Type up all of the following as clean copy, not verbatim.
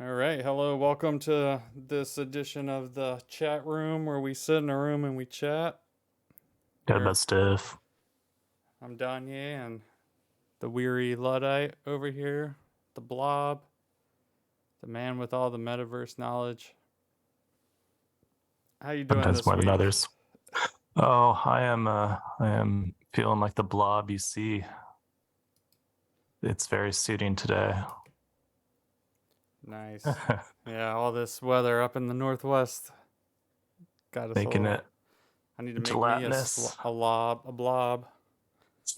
All right. Hello. Welcome to this edition of the chat room where we sit in a room and we chat. Got Here, about stuff. I'm Danye and the weary Luddite over here, the blob, the man with all the metaverse knowledge. How you doing Sometimes this more than week? others. Oh, I am feeling like the blob you see. It's very suiting today. Nice. Yeah, all this weather up in the northwest got us a Making little. it I need to make me gelatinous. a blob.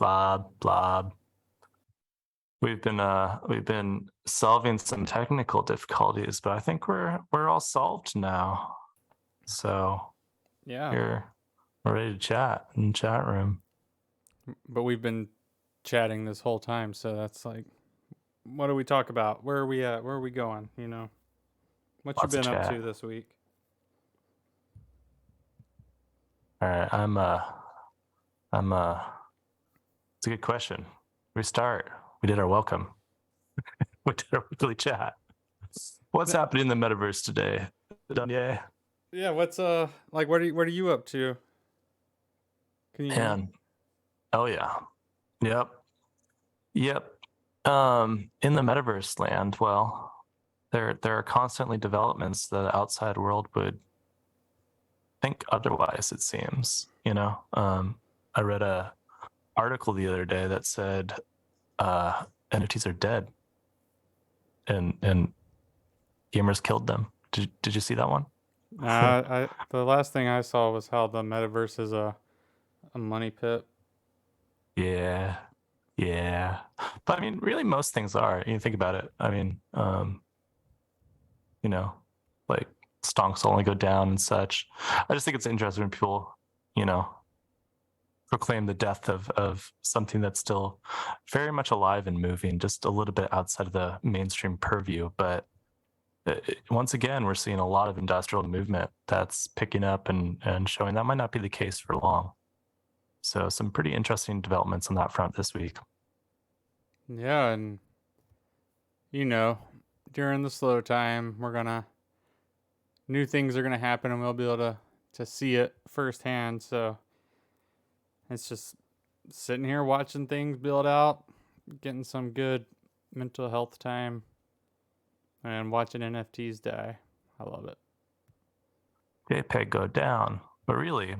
Blob. We've been solving some technical difficulties, but I think we're all solved now. So Yeah, here we're ready to chat in the chat room. but we've been chatting this whole time, so that's like, what do we talk about? Where are we at? Where are we going? What you Lots of been up chat. to this week? All right, I'm it's a good question. We start. We did our welcome. We did our weekly chat. What's happening in the metaverse today? Danye? Yeah, what's like what are you up to? Can you hear me? And oh yeah. Yep. Yep. In the metaverse land, well, there are constantly developments that the outside world would think otherwise, it seems. I read a article the other day that said entities are dead and gamers killed them. Did you see that one? I the last thing I saw was how the metaverse is a money pit. Yeah. Yeah. But I mean, really most things are. You think about it. I mean, you know, like stonks only go down and such. I just think it's interesting when people, you know, proclaim the death of something that's still very much alive and moving, just a little bit outside of the mainstream purview. But once again, we're seeing a lot of industrial movement that's picking up and showing that might not be the case for long. So some pretty interesting developments on that front this week. Yeah, and you know, during the slow time, we're gonna new things are gonna happen, and we'll be able to see it firsthand. So it's just sitting here watching things build out, getting some good mental health time, and watching NFTs die. I love it. JPEG go down. But really,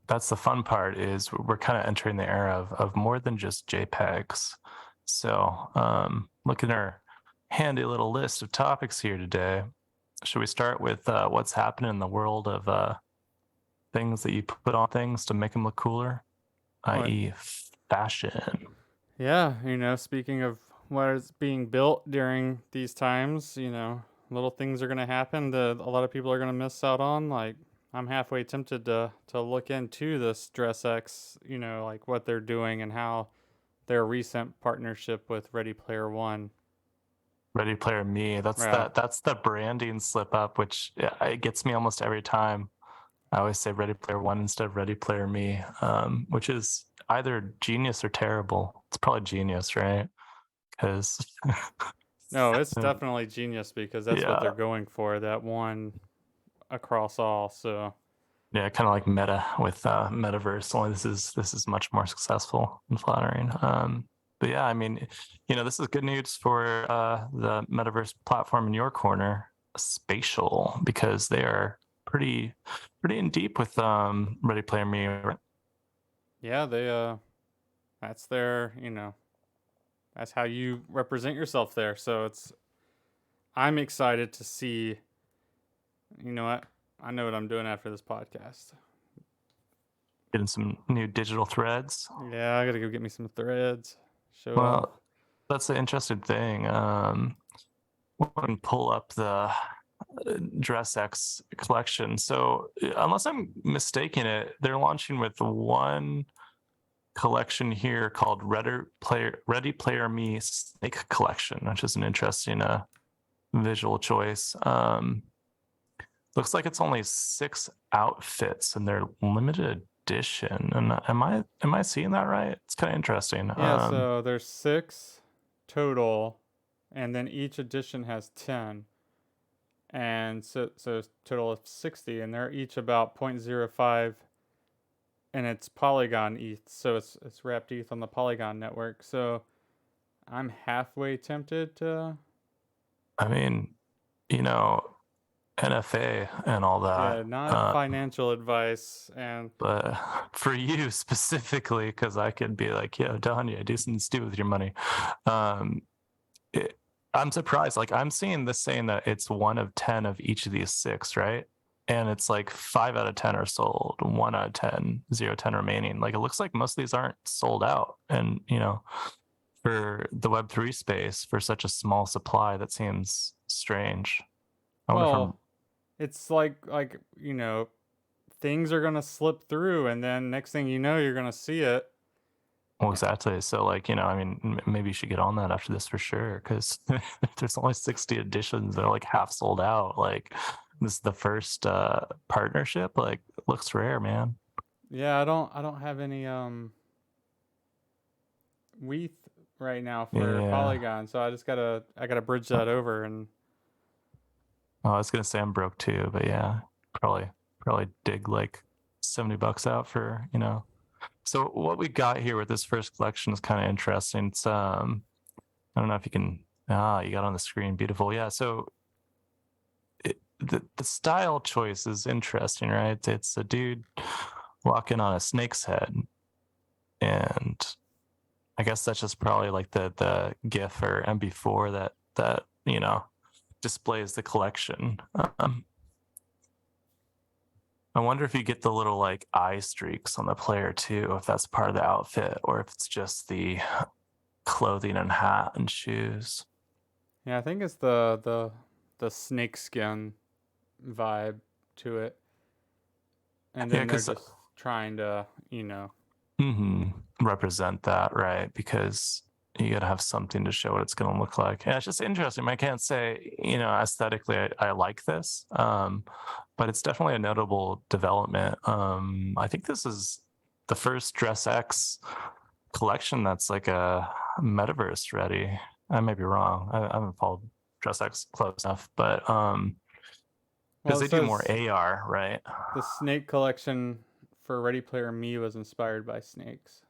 that's the fun part is we're kind of entering the era of more than just JPEGs. So look at our handy little list of topics here today. Should we start with what's happening in the world of things that you put on things to make them look cooler, What? i.e. fashion? Yeah, speaking of what is being built during these times, little things are gonna happen that a lot of people are gonna miss out on. Like, I'm halfway tempted to look into this DressX, like what they're doing and how their recent partnership with Ready Player One. Ready Player Me. That's Yeah, that's the branding slip up, which it gets me almost every time. I always say Ready Player One instead of Ready Player Me, which is either genius or terrible. It's probably genius, right? Because no, it's definitely genius because that's what they're yeah, going for. That one across all. So yeah, kind of like Meta with Metaverse. Only this is much more successful and flattering. But yeah, I mean, this is good news for the Metaverse platform in your corner, Spatial, because they are pretty in deep with Ready Player Me. yeah, that's their, that's how you represent yourself there. So I'm excited to see. You know what? I know what I'm doing after this podcast. Getting some new digital threads. Yeah, I gotta go get me some threads. Show off. Well, that's the interesting thing. When pull up the DressX collection. So unless I'm mistaken it, they're launching with one collection here called Ready Player Me Snake Collection, which is an interesting visual choice. Looks like it's only 6 outfits and they're limited edition. And am I seeing that right? It's kind of interesting. Yeah, so there's 6 total, and then each edition has 10. and so total of 60, and they're each about 0.05, and it's Polygon ETH, so it's wrapped ETH on the Polygon network. So I'm halfway tempted to, I mean, you know, NFA and all yeah, that. not financial advice, and But for you specifically, because I could be like, yeah, Danya, do something stupid with your money. Um, it, I'm surprised. Like I'm seeing this saying that it's 1 of 10 of each of these six, right? And it's like 5 out of 10 are sold, 1 out of 10, 0 10 remaining. Like it looks like most of these aren't sold out. And for the Web3 space, for such a small supply, that seems strange. I wonder if I'm well, it's like things are gonna slip through, and then next thing you know, you're gonna see it. well, exactly. So, like, I mean, maybe you should get on that after this for sure, because there's only 60 editions. They're like half sold out. Like, this is the first partnership. Like, looks rare, man. Yeah, I don't have any WETH right now for Yeah. Polygon, so I gotta bridge that over, and Oh, I was gonna say I'm broke too, but yeah, probably dig like $70 out for. So what we got here with this first collection is kind of interesting. It's I don't know if you can you got on the screen, beautiful. Yeah, so the style choice is interesting, right? It's a dude walking on a snake's head, and I guess that's just probably like the GIF or MP4 that displays the collection. I wonder if you get the little like eye streaks on the player too, if that's part of the outfit, or if it's just the clothing and hat and shoes. yeah, I think it's the snake skin vibe to it, and Yeah, then they're because just trying to. represent that, right? Because you got to have something to show what it's going to look like. Yeah, it's just interesting. I can't say, aesthetically, I like this, but it's definitely a notable development. I think this is the first Dress X collection that's like a metaverse ready. I may be wrong. I haven't followed Dress X close enough, but Well, because it they do more says AR, right? the snake collection for Ready Player Me was inspired by snakes.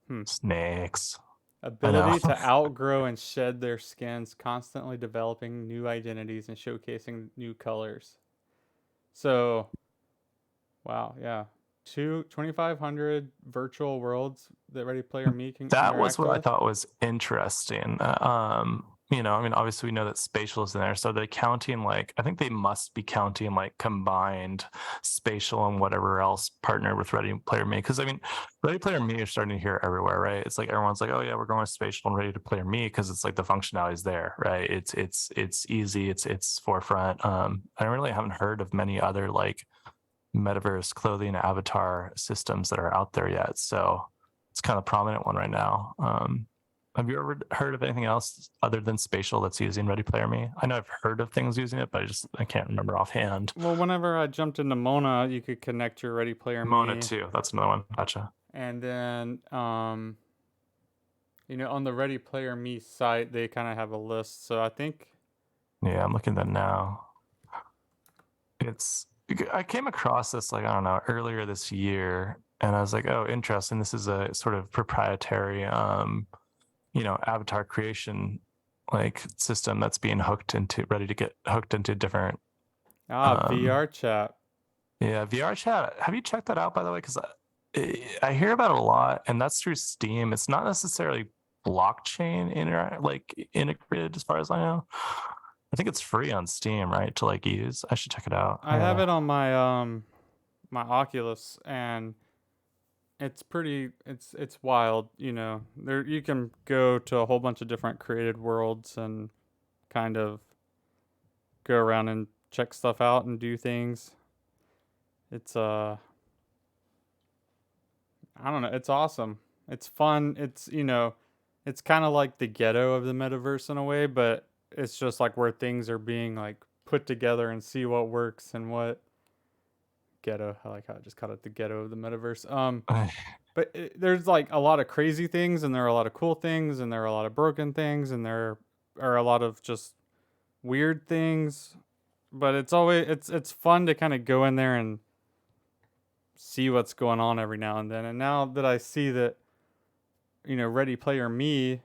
Hmm. Snakes. I know. Ability to outgrow and shed their skins, constantly developing new identities and showcasing new colors. So, wow, yeah. 2,500 virtual worlds that Ready Player Me can That was interact what I with. thought was interesting. I mean, obviously we know that spatial is in there, so they're counting like I think they must be counting like combined spatial and whatever else partner with Ready Player Me. Because I mean, Ready Player Me is starting to hear everywhere, right? It's like everyone's like, oh yeah, we're going with spatial and Ready to Player Me because it's like the functionality is there, right? It's easy, it's forefront. I really haven't heard of many other like metaverse clothing avatar systems that are out there yet. So it's kind of a prominent one right now. Have you ever heard of anything else other than spatial that's using Ready Player Me? I know I've heard of things using it, but I can't remember offhand. Well, whenever I jumped into Mona, you could connect your Ready Player Mona Me, too. That's another one. Gotcha. and then on the Ready Player Me site, they kind of have a list. So I think, Yeah, I'm looking at that now. It's I came across this like I don't know earlier this year, and I was like, oh, interesting. This is a sort of proprietary avatar creation like system that's being ready to get hooked into different um VR chat. yeah, VR chat. Have you checked that out by the way? Because I hear about it a lot, and that's through Steam. It's not necessarily blockchain integrated as far as I know. I think it's free on Steam, right, to like use. I should check it out. I have it on my Oculus, and it's wild. There you can go to a whole bunch of different created worlds and kind of go around and check stuff out and do things. It's I don't know, it's awesome. It's fun. It's kind of like the ghetto of the metaverse in a way, but it's just like where things are being like put together and see what works and what ghetto. I like how I just called it the ghetto of the metaverse. But there's like a lot of crazy things, and there are a lot of cool things, and there are a lot of broken things, and there are a lot of just weird things. but it's always it's fun to kind of go in there and see what's going on every now and then. And now that I see that, Ready Player Me,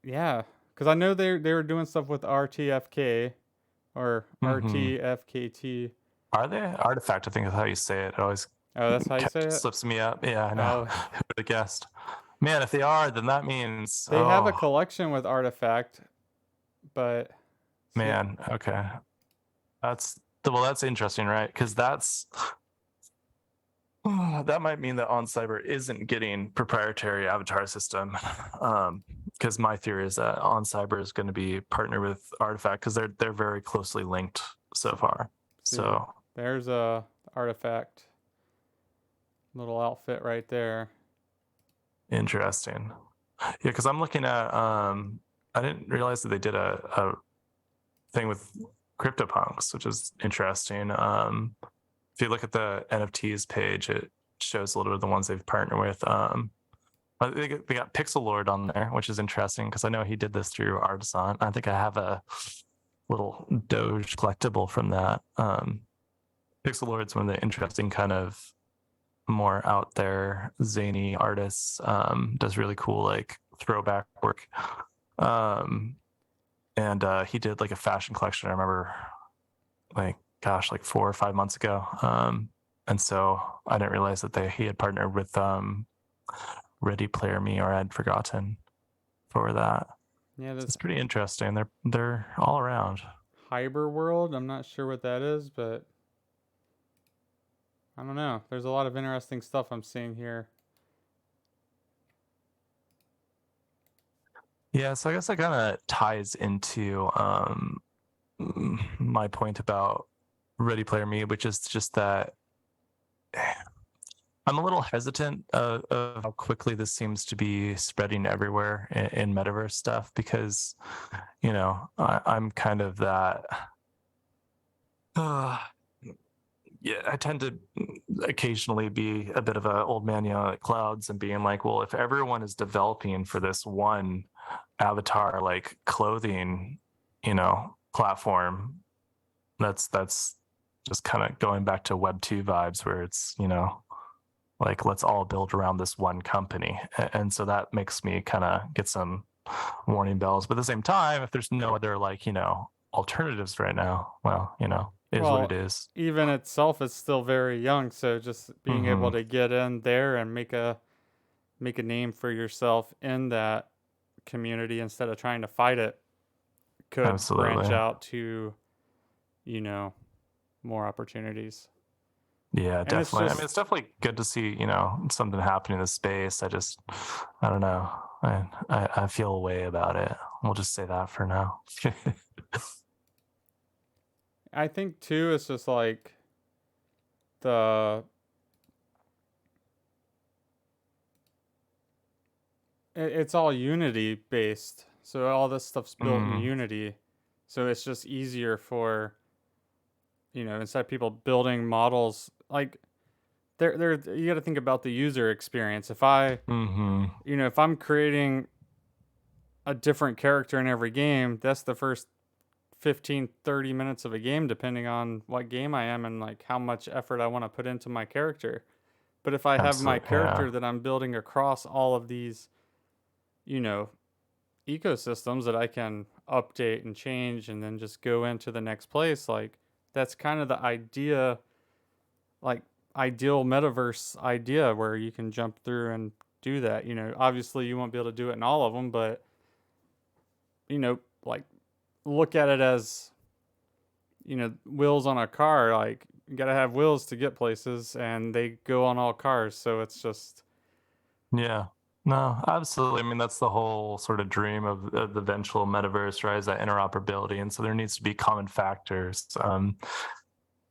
yeah, because I know they were doing stuff with RTFK or Mm-hmm. RTFKT. Are they artifact? I think is how you say it. It always Oh, that's how you say it. slips me up. Yeah, I know. Oh, Who would have guessed? Man, if they are, then that means they have a collection with Artifact, but see, man. Okay, that's interesting, right? Because that might mean that OnCyber isn't getting proprietary avatar system. Because my theory is that OnCyber is going to be partnered with Artifact because they're very closely linked so far. see, So there's a Artifact little outfit right there. interesting. Yeah, because I'm looking at I didn't realize that they did a thing with CryptoPunks, which is interesting. If you look at the NFTs page, it shows a little bit of the ones they've partnered with. They got Pixel Lord on there, which is interesting because I know he did this through Artisan. I think I have a little Doge collectible from that. Pixel Lord's one of the interesting kind of more out there zany artists. Does really cool like throwback work. Um, and he did like a fashion collection. I remember, like, gosh, like 4 or 5 months ago. And so I didn't realize that he had partnered with Ready Player Me, or I'd forgotten for that. Yeah, So this it's pretty interesting. They're all around. Hyper World. I'm not sure what that is, but I don't know. There's a lot of interesting stuff I'm seeing here. Yeah, so I guess that kind of ties into my point about Ready Player Me, which is just that I'm a little hesitant of how quickly this seems to be spreading everywhere in metaverse stuff because, I'm kind of that. Uh, yeah, I tend to occasionally be a bit of an old man yelling at clouds and being like, well, if everyone is developing for this one avatar like clothing, platform, that's just kind of going back to Web 2 vibes where it's, like let's all build around this one company. And so that makes me kind of get some warning bells. But at the same time, if there's no other like, alternatives right now, well, is what it Well, is. even itself is still very young, so just being able Mm-hmm. to get in there and make a name for yourself in that community instead of trying to fight it could branch Absolutely. out to, you know, more opportunities. Yeah, And it's definitely. I mean, just it's definitely good to see, something happening in the space. I don't know. I feel a way about it. We'll just say that for now. I think too it's just like the it's all Unity based. So all this stuff's built in Mm, Unity. So it's just easier for, instead of people building models like there you got to think about the user experience. mm-hmm. If I'm creating a different character in every game, that's the first 15 30 minutes of a game depending on what game I am and like how much effort I want to put into my character. But if I have my Absolutely. Yeah. character that I'm building across all of these, you know, ecosystems that I can update and change and then just go into the next place, like that's kind of the idea, like ideal metaverse idea where you can jump through and do that. Obviously you won't be able to do it in all of them, but like look at it as, wheels on a car. Like you gotta have wheels to get places, and they go on all cars. So it's just Yeah. No, absolutely. I mean, that's the whole sort of dream of the eventual metaverse, right? Is that interoperability. And so there needs to be common factors.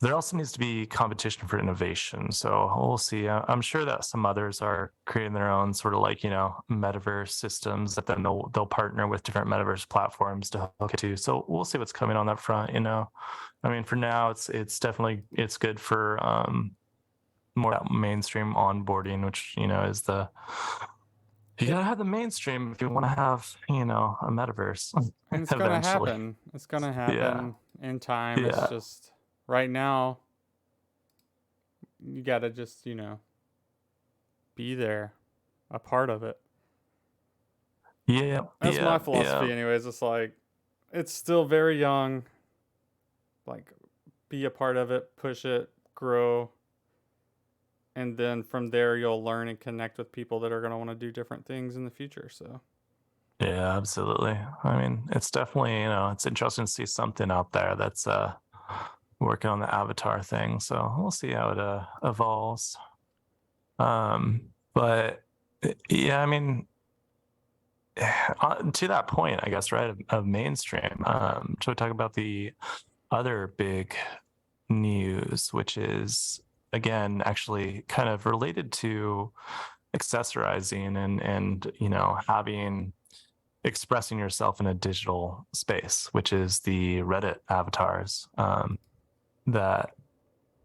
There also needs to be competition for innovation. So we'll see. I'm sure that some others are creating their own sort of like, metaverse systems that then they'll partner with different metaverse platforms to hook it to. So we'll see what's coming on that front. I mean, for now, it's definitely it's good for more mainstream onboarding, which is You gotta have the mainstream if you want to have, a metaverse And it's gonna eventually. happen. It's gonna Yeah, happen in time. It's yeah, just right now you gotta just, be there, a part of it. yeah, That's yeah, my yeah. philosophy anyways. It's like it's still very young. Like be a part of it, push it, grow, and then from there you'll learn and connect with people that are gonna want to do different things in the future. So Yeah, absolutely. I mean, it's definitely, it's interesting to see something out there that's working on the avatar thing. So we'll see how it evolves. But yeah, I mean, to that point, I guess, right, of mainstream. Should we talk about the other big news, which is again actually kind of related to accessorizing and having expressing yourself in a digital space, which is the Reddit avatars that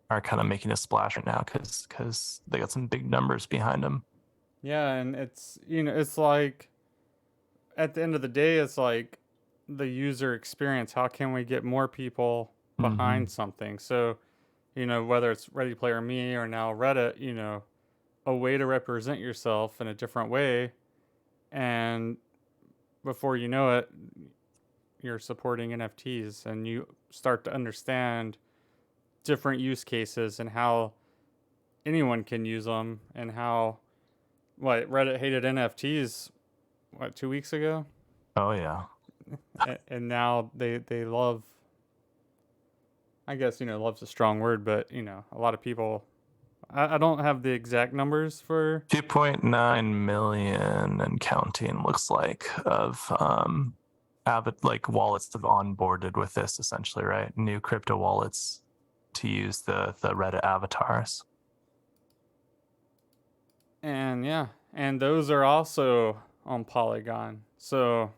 are kind of making a splash right now because they got some big numbers behind them. yeah, and it's it's like at the end of the day, it's like the user experience. How can we get more people Mm-hmm. behind something? So, whether it's Ready Player Me or now Reddit, a way to represent yourself in a different way. And before you know it, you're supporting NFTs and you start to understand different use cases and how anyone can use them and how, what, Reddit hated NFTs, what, 2 weeks ago? Oh yeah. And now they love, I guess, love's a strong word, but, a lot of people, I don't have the exact numbers for, 2.9 million and counting looks like of avid like wallets that have onboarded with this essentially, right? New crypto wallets to use the Reddit avatars. and yeah, and those are also on Polygon. So,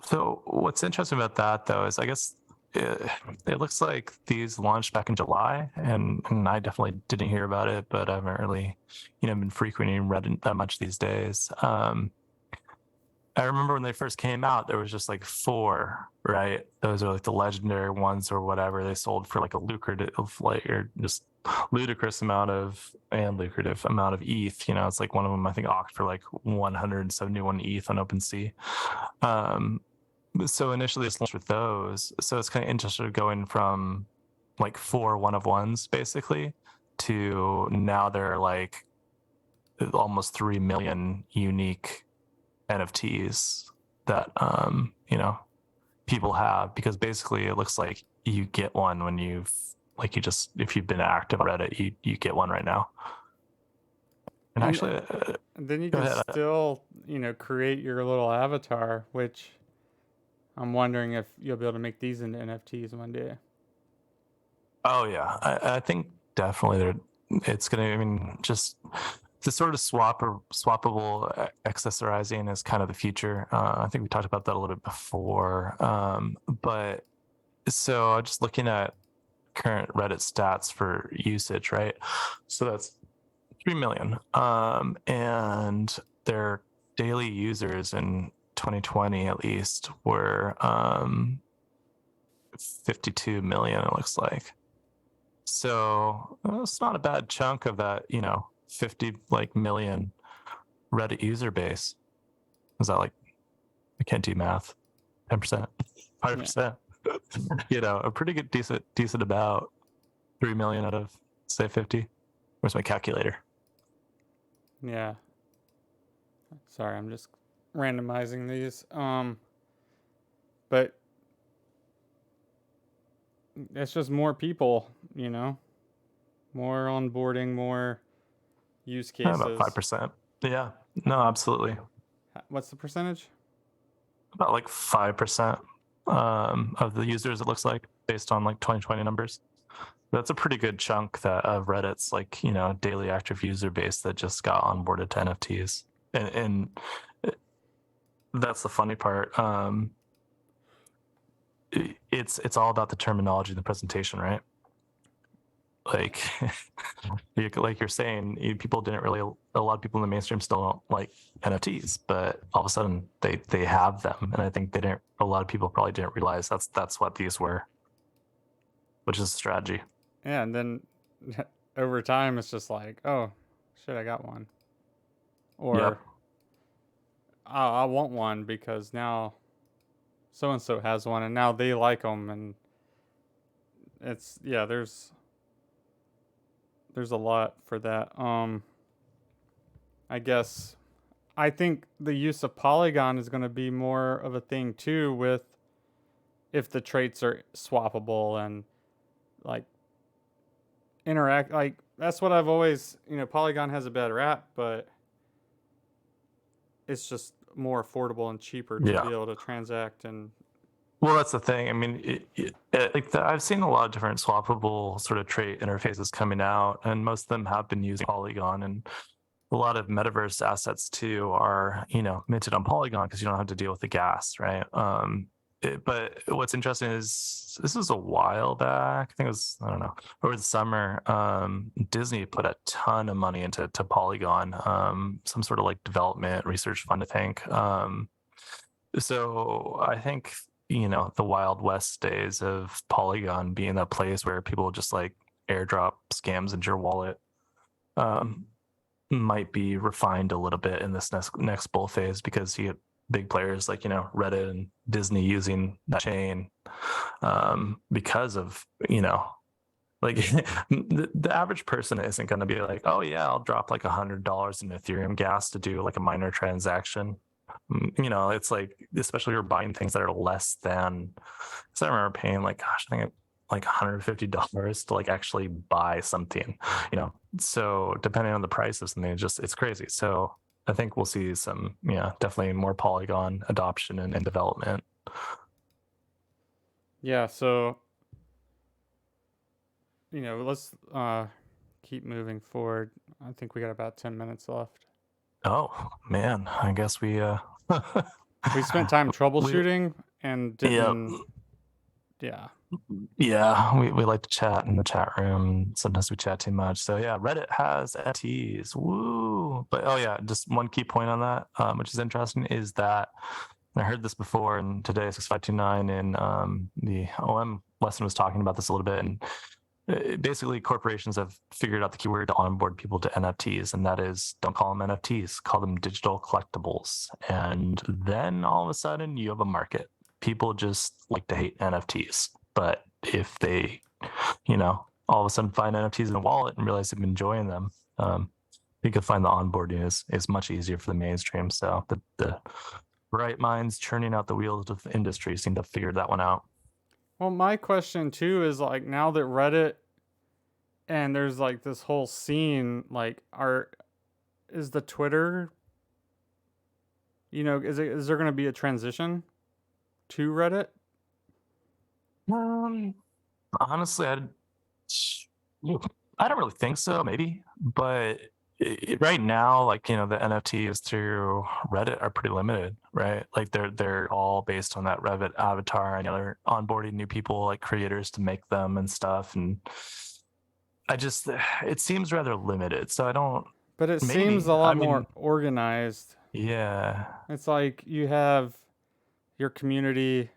So what's interesting about that though is I guess it looks like these launched back in July, and I definitely didn't hear about it, but I haven't really, been frequenting Reddit that much these days. I remember when they first came out, there was just like four, right? Those are like the legendary ones or whatever. They sold for like a lucrative, like, or just ludicrous amount of and lucrative amount of ETH. It's like one of them, I think, auctioned for like 171 ETH on OpenSea. Um, so initially it's launched with those. So it's kind of interesting going from like four one of ones basically to now they're like almost 3 million unique NFTs that people have, because basically it looks like you get one when you've like you just if you've been active on Reddit, you get one right now. And and actually, then you go can ahead. still, create your little avatar, which I'm wondering if you'll be able to make these into NFTs one day. Oh yeah, I think definitely there. It's gonna. I mean, just the sort of swappable accessorizing is kind of the future. I think we talked about that a little bit before. But so just looking at current Reddit stats for usage, right? So that's 3 million. And their daily users in 2020 at least were 52 million, it looks like. So it's not a bad chunk of that, 50 like million Reddit user base. Is that like, I can't do math. 10%, Yeah. 5%. A pretty good, decent about 3 million out of say 50. Where's my calculator? Yeah. Sorry, I'm just randomizing these. But it's just more people, more onboarding, more use About cases. 5%. Yeah, no, absolutely. What's the percentage? About like 5% of the users, it looks like, based on like 2020 numbers. That's a pretty good chunk that of Reddit's like, daily active user base that just got onboarded to NFTs. And that's the funny part. It's all about the terminology and the presentation, right? like like you're saying, people didn't really, a lot of people in the mainstream still don't like NFTs, but all of a sudden they have them, and I think they didn't. A lot of people probably didn't realize that's what these were, which is a strategy. Yeah, and then over time, it's just like, oh, shit, I got one, or Yep. I want one because now so and so has one, and now they like them, and it's yeah, there's a lot for that. I guess I think the use of Polygon is going to be more of a thing too, with if the traits are swappable and like interact. Like that's what I've always, Polygon has a bad rap, but it's just more affordable and cheaper to Yeah. be able to transact. And Well, that's the thing. I mean, I've seen a lot of different swappable sort of trait interfaces coming out, and most of them have been using Polygon, and a lot of metaverse assets too are, minted on Polygon because you don't have to deal with the gas, right? But what's interesting is this was a while back. I think it was, I don't know, over the summer. Disney put a ton of money into Polygon, some sort of like development research fund, I think. So I think, the Wild West days of Polygon being that place where people just like airdrop scams into your wallet, um, might be refined a little bit in this next bull phase, because you get big players like, Reddit and Disney using that chain, because of, like the average person isn't going to be like, oh yeah, I'll drop like $100 in Ethereum gas to do like a minor transaction. It's like, especially if you're buying things that are less than, because I remember paying like, gosh, I think like $150 to like actually buy something, so depending on the price of something, it's crazy. So I think we'll see some, definitely more Polygon adoption and development. yeah, so let's keep moving forward. I think we got about 10 minutes left. Oh man, I guess we We spent time we troubleshooting and yeah. didn't. Yeah. Yeah, we like to chat in the chat room. Sometimes we chat too much. So yeah, Reddit has NFTs. Woo! But oh yeah, just one key point on that, which is interesting, is that, and I heard this before, and today 6529 in the OM lesson was talking about this a little bit. And basically, corporations have figured out the keyword to onboard people to NFTs, and that is, don't call them NFTs, call them digital collectibles. And then all of a sudden, you have a market. People just like to hate NFTs, but if they, all of a sudden find NFTs in a wallet and realize they've been enjoying them, you can find the onboarding is much easier for the mainstream. So the bright minds churning out the wheels of the industry seem to have figured that one out. Well, my question too is like, now that Reddit and there's like this whole scene, like, is the Twitter, is there going to be a transition to Reddit? Um, Honestly, I don't really think so. Maybe, but right now, like, the NFTs through Reddit are pretty limited, right? Like they're all based on that Reddit avatar, and they're onboarding new people, like creators, to make them and stuff. And I just, it seems rather limited. So I don't. But it seems Maybe, a I lot more mean, organized. yeah. It's like you have your community.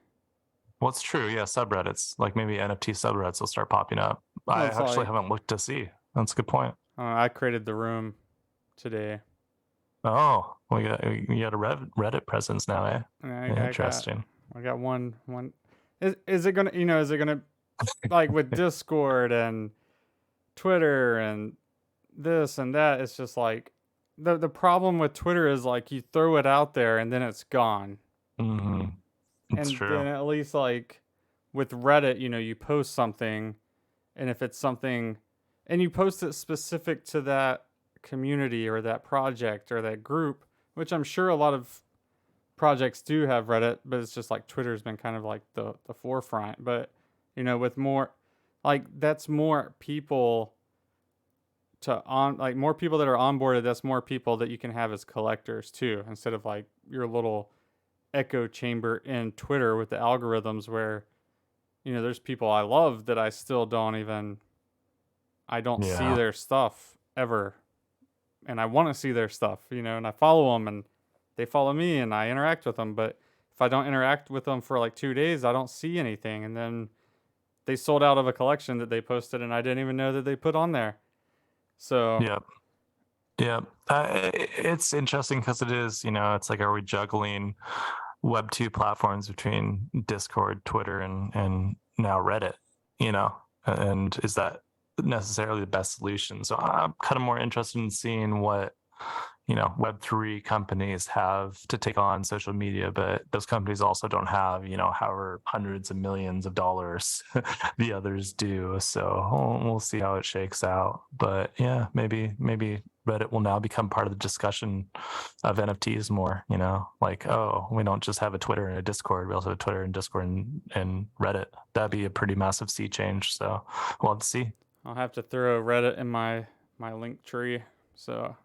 Well, it's true. Yeah, subreddits, like maybe NFT subreddits will start popping up. Well, I it's actually like haven't looked to see. That's a good point. I created the room today. Oh, we got a Reddit presence now, eh? And I got Interesting. I got one. Is it gonna is it gonna, like, with Discord and Twitter and this and that? It's just like the problem with Twitter is like you throw it out there and then it's gone. Mm-hmm. It's And true. then at least like with Reddit, you post something, and if it's something, and you post it specific to that community or that project or that group, which I'm sure a lot of projects do have Reddit, but it's just like Twitter's been kind of like the forefront. But with more, like, that's more people more people that are onboarded. That's more people that you can have as collectors too, instead of like your little echo chamber in Twitter with the algorithms where there's people I love that I still don't even I don't see Yeah. their stuff ever, and I want to see their stuff, and I follow them and they follow me and I interact with them. But if I don't interact with them for like 2 days, I don't see anything. And then they sold out of a collection that they posted and I didn't even know that they put on there. So Yep. Yep. It's interesting because it is, it's like, are we juggling Web 2 platforms between Discord, Twitter, and now Reddit, and is that necessarily the best solution? So I'm kind of more interested in seeing what Web3 companies have to take on social media, but those companies also don't have, however hundreds of millions of dollars the others do. So we'll see how it shakes out. But yeah, maybe Reddit will now become part of the discussion of NFTs more, like, oh, we don't just have a Twitter and a Discord, we also have a Twitter and Discord and Reddit. That'd be a pretty massive sea change. So we'll have to see. I'll have to throw Reddit in my link tree. So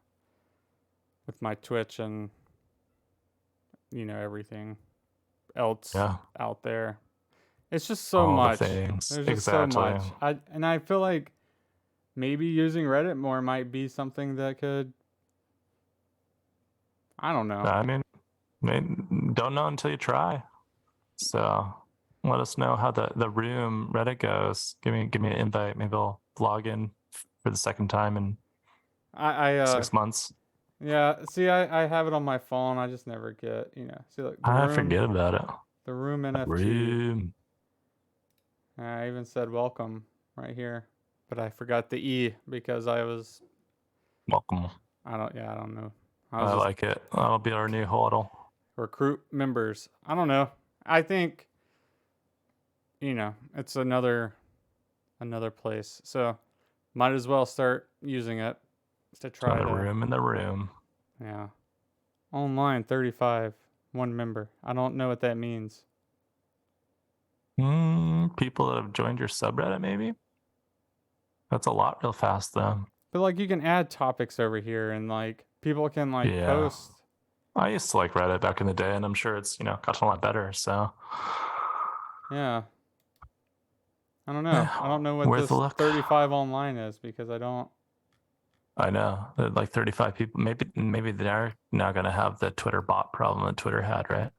with my Twitch and everything else Yeah, out there. It's just so all the much. things. There's just so Exactly. much. I feel like maybe using Reddit more might be something that could, I don't know. I mean, don't know until you try. So let us know how the room Reddit goes. Give me an invite. Maybe I'll log in for the second time in I 6 months. yeah, see I have it on my phone. I just never get, see like I forget about it. the room NFT. Room. I even said welcome right here, but I forgot the E because I was Welcome. I don't know. I was I just like it. That'll be our new hodl. recruit members. I don't know. I think it's another place. So might as well start using it to try Another to, room in the room. yeah. Online 35, one member. I don't know what that means. People that have joined your subreddit, maybe. That's a lot real fast, though. But like you can add topics over here and like people can like Yeah. post. I used to like Reddit back in the day, and I'm sure it's gotten a lot better. So Yeah. I don't know. I don't yeah, know what worth a this look. 35 online is because I don't. I know, like 35 people. Maybe they're now gonna have the Twitter bot problem that Twitter had, right?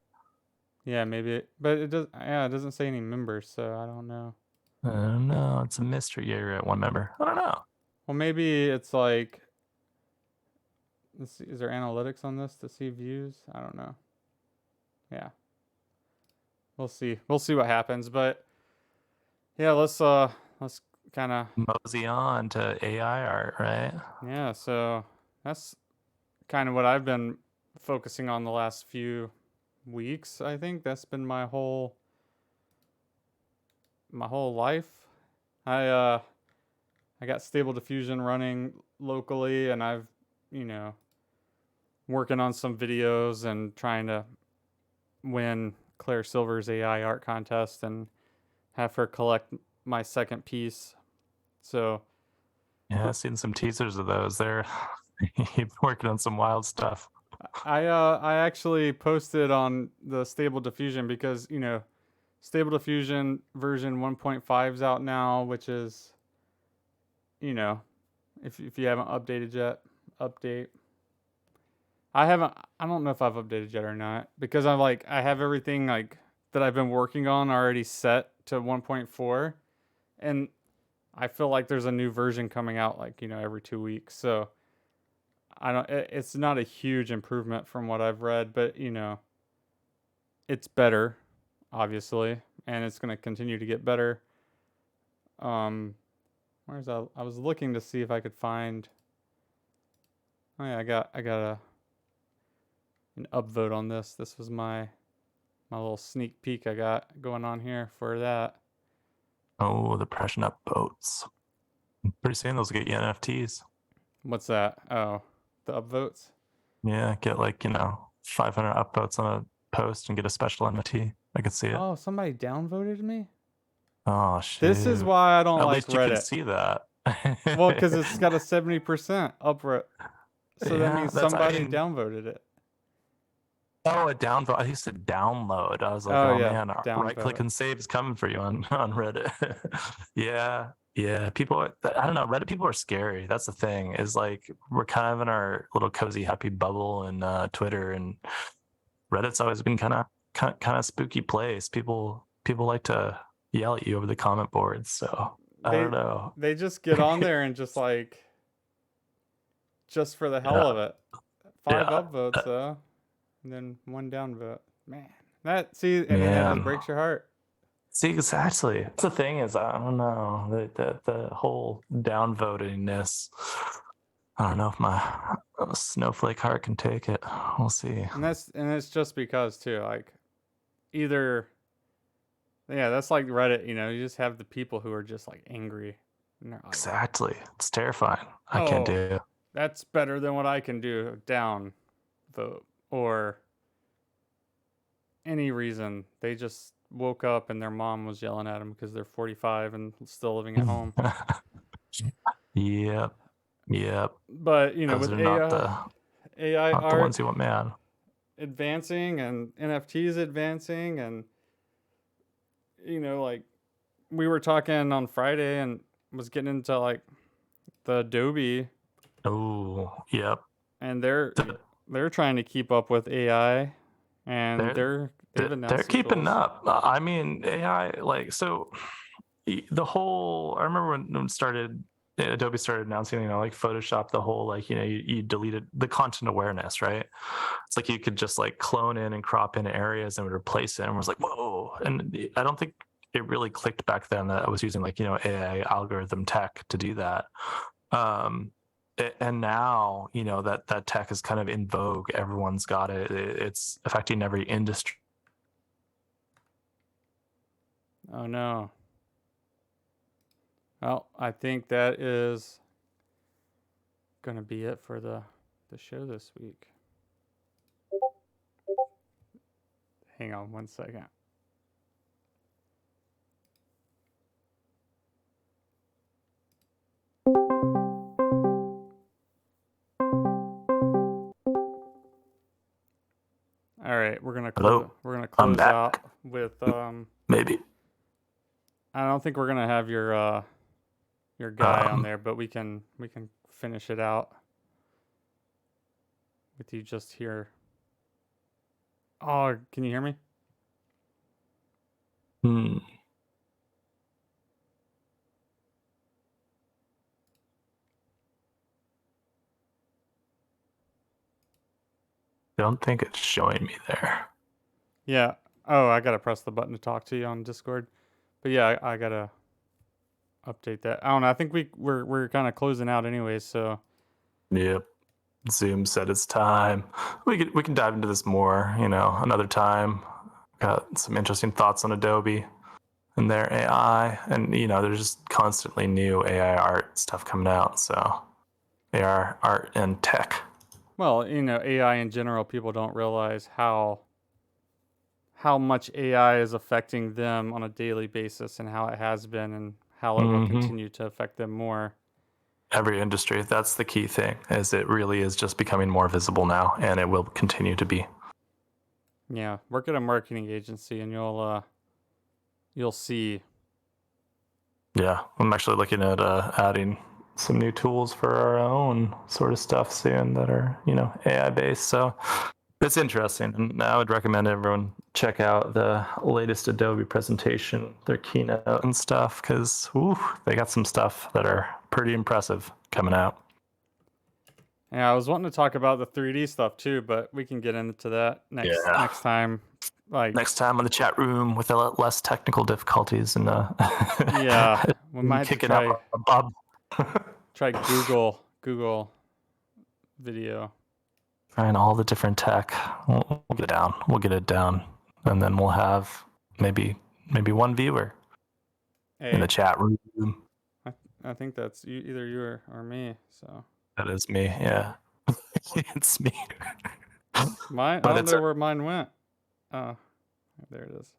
Yeah, maybe. But it does. Yeah, it doesn't say any members, so I don't know. I don't know. It's a mystery. Yeah, you're at one member. I don't know. Well, maybe it's like. Let's see, is there analytics on this to see views? I don't know. Yeah, we'll see. We'll see what happens. But yeah, let's kind of Mosey on to AI art, right? yeah. So that's kind of what I've been focusing on the last few weeks. I think that's been my whole life. I got Stable Diffusion running locally, and I've you know working on some videos and trying to win Claire Silver's AI art contest and have her collect my second piece. So Yeah, I've seen some teasers of those. They're you've working on some wild stuff. I actually posted on the Stable Diffusion because Stable Diffusion version 1.5 is out now, which is you know if you haven't updated yet, update. I haven't. I don't know if I've updated yet or not because I have everything like that I've been working on already set to 1.4, and I feel like there's a new version coming out like every 2 weeks. So I don't. It's not a huge improvement from what I've read, but it's better, obviously, and it's gonna continue to get better. Um, where's that? I was looking to see if I could find. Oh yeah, I got an upvote on this. This was my little sneak peek I got going on here for that. Oh, the pressing up boats. Pretty soon those will get you NFTs. What's that? Oh, the upvotes. Yeah, get 500 upvotes on a post and get a special NFT. I could see it. Oh, somebody downvoted me. Oh This is shoot. why I don't At like least you can Reddit. see that. Well, because it's got a 70% upvote, so that Yeah, means that's I somebody mean downvoted it. oh, a downvote. I used to download. I was like, Oh oh yeah, man, right downvote. click and save is coming for you on Reddit. Yeah. Yeah, I don't know, Reddit people are scary. That's the thing. Is like we're kind of in our little cozy happy bubble and Twitter, and Reddit's always been kind of spooky place. People like to yell at you over the comment boards, so I They don't know. they just get on there and just like just for the hell Yeah, of it. 5 yeah, upvotes though, and then 1 downvote. Man, that see, and then it just man. breaks your heart. See, exactly. That's the thing is, I don't know the whole downvotingness. I don't know if my snowflake heart can take it. We'll see. And it's just because too, like either yeah, that's like Reddit, you just have the people who are just like angry. And they're like, Exactly. It's terrifying. I can't do "Oh, it. that's better than what I can do." Down vote or any reason. They just woke up and their mom was yelling at them because they're 45 and still living at home. Yep. Yep. But, Those with are not AI the art ones you want mad. advancing and NFTs advancing and like we were talking on Friday and was getting into like the Adobe Oh, yep. and The- they're trying to keep up with AI and They're they've they're announced some keeping goals. up. I mean, AI like so the whole I remember when it started Adobe started announcing, like Photoshop, the whole like, you deleted the content awareness, right? It's like you could just like clone in and crop in areas and would replace it, and was like, whoa. And I don't think it really clicked back then that I was using like, AI algorithm tech to do that. Um, and now, that tech is kind of in vogue. Everyone's got it. It's affecting every industry. Oh no. Well, I think that is going to be it for the show this week. Hang on 1 second. All right, Hello, we're gonna I'm close back. out with Maybe. I don't think we're gonna have your guy on Um, there, but we can finish it out with you just here. Oh, can you hear me? hmm, don't think it's showing me there. Yeah. Oh, I gotta press the button to talk to you on Discord. But yeah, I gotta update that. I don't know. I think we're kind of closing out anyways. So Yep. Zoom said it's time. We can dive into this more, another time. Got some interesting thoughts on Adobe and their AI, and there's just constantly new AI art stuff coming out. So AR art and tech. well, AI in general, people don't realize how much AI is affecting them on a daily basis and how it has been and how it will Hmm. continue to affect them more. Every industry. That's the key thing. Is it really is just becoming more visible now, and it will continue to be. Yeah, work at a marketing agency and you'll see. Yeah, I'm actually looking at adding some new tools for our own sort of stuff soon that are AI based. So it's interesting, and I would recommend everyone check out the latest Adobe presentation, their keynote and stuff, because they got some stuff that are pretty impressive coming out. Yeah, I was wanting to talk about the 3D stuff too, but we can get into that Yeah. next time. Like, Next time on the chat room with a lot less technical difficulties and yeah, we might have to kicking out try a Bob. try Google video. Trying all the different tech. We'll get it down. We'll get it down, and then we'll have maybe one viewer in the Hey, chat room. I think that's either you or me. So That is me. Yeah, it's me. mine, I But don't it's know where mine went. Oh, there it is.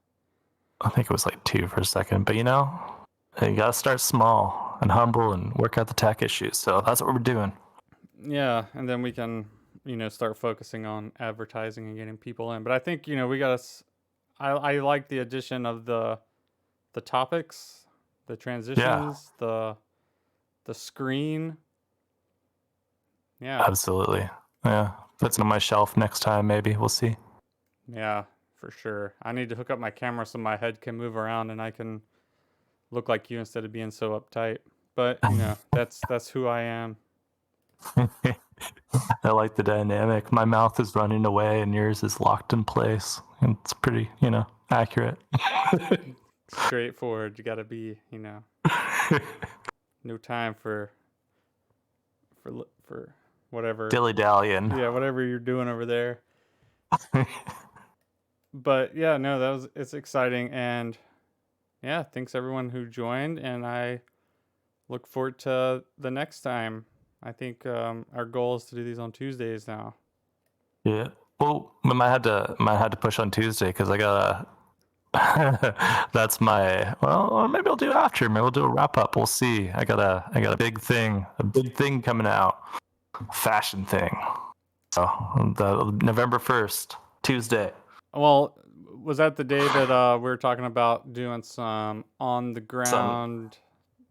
I think it was like 2 for a second. But you gotta start small and humble and work out the tech issues. So that's what we're doing. Yeah, and then we can, start focusing on advertising and getting people in. But I think, we got to I like the addition of the topics The transitions, the screen. Yeah. Absolutely. Yeah. Put some on my shelf next time, maybe. We'll see. Yeah, for sure. I need to hook up my camera so my head can move around and I can look like you instead of being so uptight. But, that's who I am. I like the dynamic. My mouth is running away and yours is locked in place. And it's pretty, accurate. Straightforward. You got to be, no time for whatever. Dilly dallying. Yeah, whatever you're doing over there. But yeah, no, it's exciting, and yeah, thanks everyone who joined, and I look forward to the next time. I think our goal is to do these on Tuesdays now. Yeah. Well, we might have to push on Tuesday because I gotta. That's my. Well, or maybe I'll do after. Maybe we'll do a wrap up. We'll see. I got a big thing coming out. Fashion thing. So the November 1st, Tuesday. Well, was that the day that we were talking about doing some on the Some ground?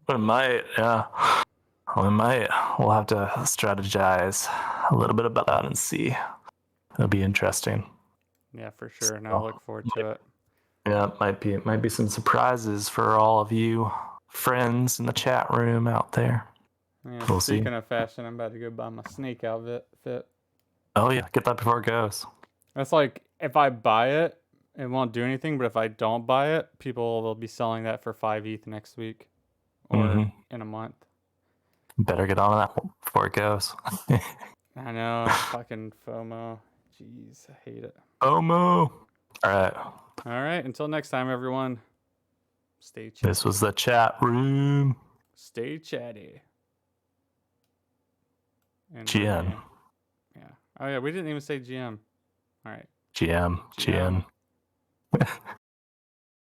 we might, yeah. We'll have to strategize a little bit about that and see. It'll be interesting. Yeah, for sure. And I look forward to it. Yeah, it might be some surprises for all of you friends in the chat room out there. Yeah, We'll see. speaking of fashion, I'm about to go buy my snake outfit. Oh yeah, get that before it goes. That's like if I buy it, it won't do anything. But if I don't buy it, people will be selling that for 5 ETH next week or in a month. Better get on that before it goes. I know, fucking FOMO. Jeez, I hate it. FOMO. All right. All right, until next time, everyone. Stay chatty. This was the chat room. Stay chatty. And GN. Yeah. Oh yeah, we didn't even say GM. All right. GM.